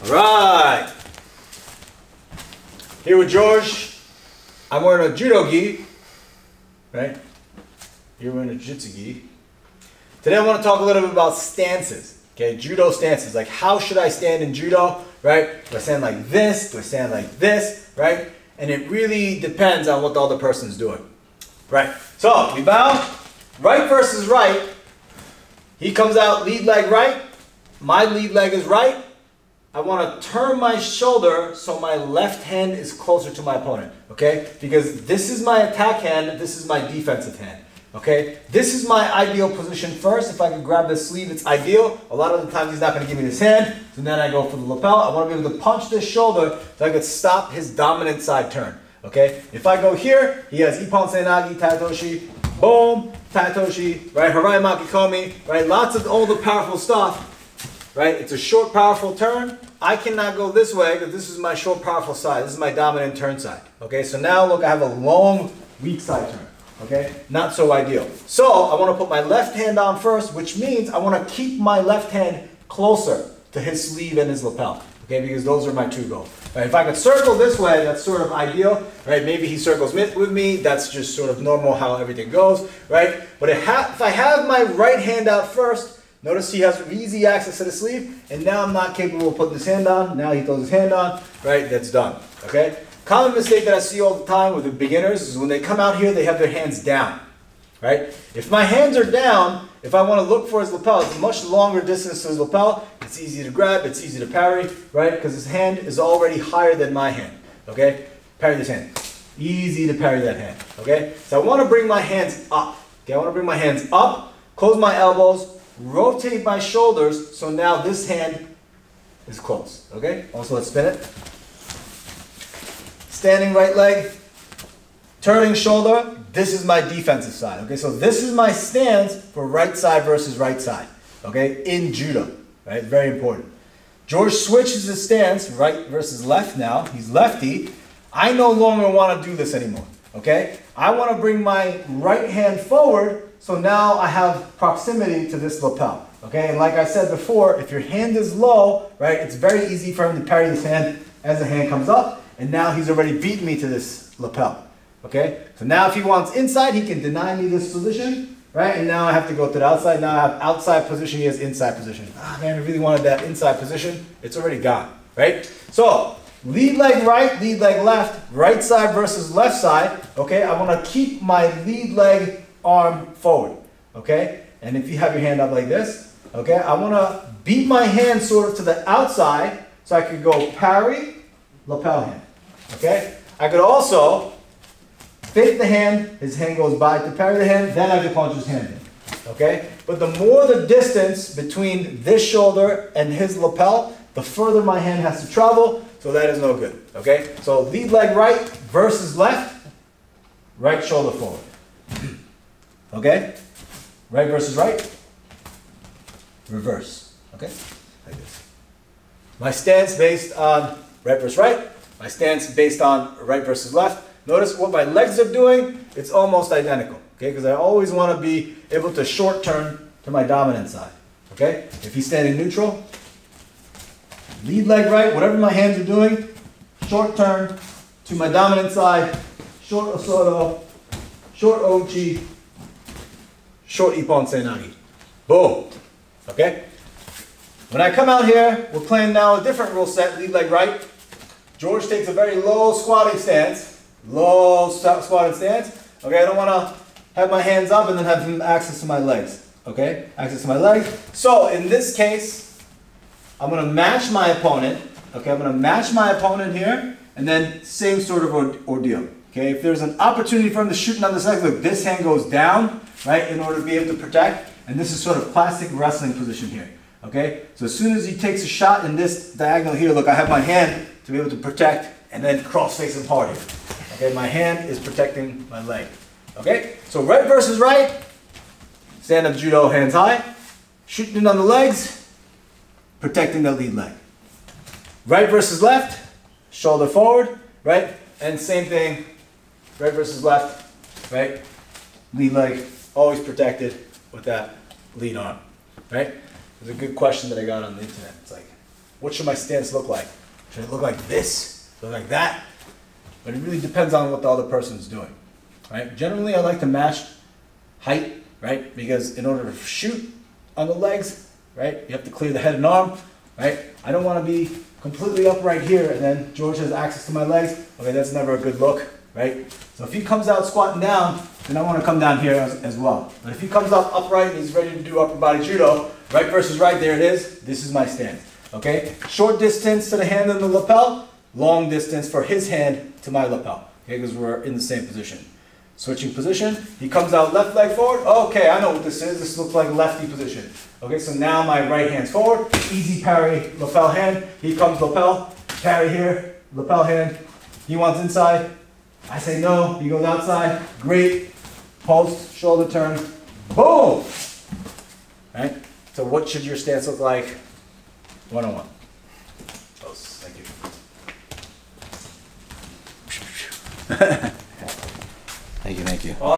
Right. Here with George. I'm wearing a judo gi, right? You're wearing a jiu-jitsu gi. Today I want to talk a little bit about stances, okay? Judo stances, like how should I stand in judo, right? Do I stand like this? Do I stand like this, right? And it really depends on what the other person's doing, right? So we bow, right versus right. He comes out lead leg right, my lead leg is right. I want to turn my shoulder so my left hand is closer to my opponent, okay? Because this is my attack hand, this is my defensive hand, okay? This is my ideal position first. If I can grab this sleeve, it's ideal. A lot of the times he's not going to give me this hand, so then I go for the lapel. I want to be able to punch this shoulder so I can stop his dominant side turn, okay? If I go here, he has ippon nage, taitoshi, boom, taitoshi, right? Harai makikomi, right? Lots of all the powerful stuff. Right? It's a short, powerful turn. I cannot go this way because this is my short, powerful side. This is my dominant turn side. Okay, so now look, I have a long, weak side turn. Okay, not so ideal. So I want to put my left hand on first, which means I want to keep my left hand closer to his sleeve and his lapel. Okay, because those are my two goals. Right? If I could circle this way, that's sort of ideal. Right? Maybe he circles with me. That's just sort of normal how everything goes. Right? But if I have my right hand out first, notice he has easy access to the sleeve, and now I'm not capable of putting this hand on. Now he throws his hand on, right? That's done, okay? Common mistake that I see all the time with the beginners is when they come out here, they have their hands down, right? If my hands are down, if I want to look for his lapel, it's a much longer distance to his lapel. It's easy to grab, it's easy to parry, right? Because his hand is already higher than my hand, okay? Parry this hand. Easy to parry that hand, okay? So I want to bring my hands up, okay? I want to bring my hands up, close my elbows, rotate my shoulders, so now this hand is close, okay? Also, let's spin it. Standing right leg, turning shoulder, this is my defensive side, okay? So this is my stance for right side versus right side, okay? In judo, right? Very important. George switches his stance, right versus left now. He's lefty. I no longer want to do this anymore, okay? I want to bring my right hand forward, so now I have proximity to this lapel, okay? And like I said before, if your hand is low, right, it's very easy for him to parry this hand as the hand comes up, and now he's already beaten me to this lapel, okay? So now if he wants inside, he can deny me this position, right? And now I have to go to the outside. Now I have outside position, he has inside position. Ah, man, I really wanted that inside position. It's already gone, right? So, lead leg right, lead leg left, right side versus left side, okay? I want to keep my lead leg arm forward, okay? And if you have your hand up like this, okay, I want to beat my hand sort of to the outside so I could go parry, lapel hand, okay? I could also fake the hand, his hand goes by to parry the hand, then I could punch his hand in, okay? But the more the distance between this shoulder and his lapel, the further my hand has to travel, so that is no good, okay? So lead leg right versus left, right shoulder forward. Okay? Right versus right. Reverse. Okay? Like this. My stance based on right versus right. My stance based on right versus left. Notice what my legs are doing. It's almost identical. Okay? Because I always want to be able to short turn to my dominant side. Okay? If he's standing neutral, lead leg right, whatever my hands are doing, short turn to my dominant side, short osoto, short ochi, short ippon nage. Boom. Okay? When I come out here, we're playing now a different rule set, lead leg right. George takes a very low squatting stance. Low squatting stance. Okay, I don't want to have my hands up and then have him access to my legs. Okay? Access to my legs. So, in this case, I'm going to match my opponent. Okay, I'm going to match my opponent here, and then same sort of ordeal. Okay, if there's an opportunity for him to shoot on this leg, look, this hand goes down, right, in order to be able to protect, and this is sort of classic wrestling position here. Okay, so as soon as he takes a shot in this diagonal here, look, I have my hand to be able to protect, and then cross face him hard here. Okay, my hand is protecting my leg. Okay, so right versus right, stand up judo, hands high, shooting on the legs, protecting the lead leg. Right versus left, shoulder forward, right, and same thing, right versus left, right, lead leg, always protected with that lead arm, right? There's a good question that I got on the internet. It's like, what should my stance look like? Should it look like this? Look like that? But it really depends on what the other person is doing, right? Generally, I like to match height, right? Because in order to shoot on the legs, right, you have to clear the head and arm, right? I don't want to be completely upright here and then George has access to my legs. Okay, that's never a good look, right? So if he comes out squatting down, then I want to come down here as well. But if he comes up upright and he's ready to do upper body judo, right versus right, there it is. This is my stance, okay? Short distance to the hand and the lapel, long distance for his hand to my lapel, okay, because we're in the same position. Switching position, he comes out left leg forward. Okay, I know what this is. This looks like lefty position. Okay, so now my right hand's forward, easy parry, lapel hand. He comes lapel, parry here, lapel hand. He wants inside. I say no, he goes outside. Great. Post, shoulder turn, boom! Right? So what should your stance look like one-on-one? Close, thank you. Thank you.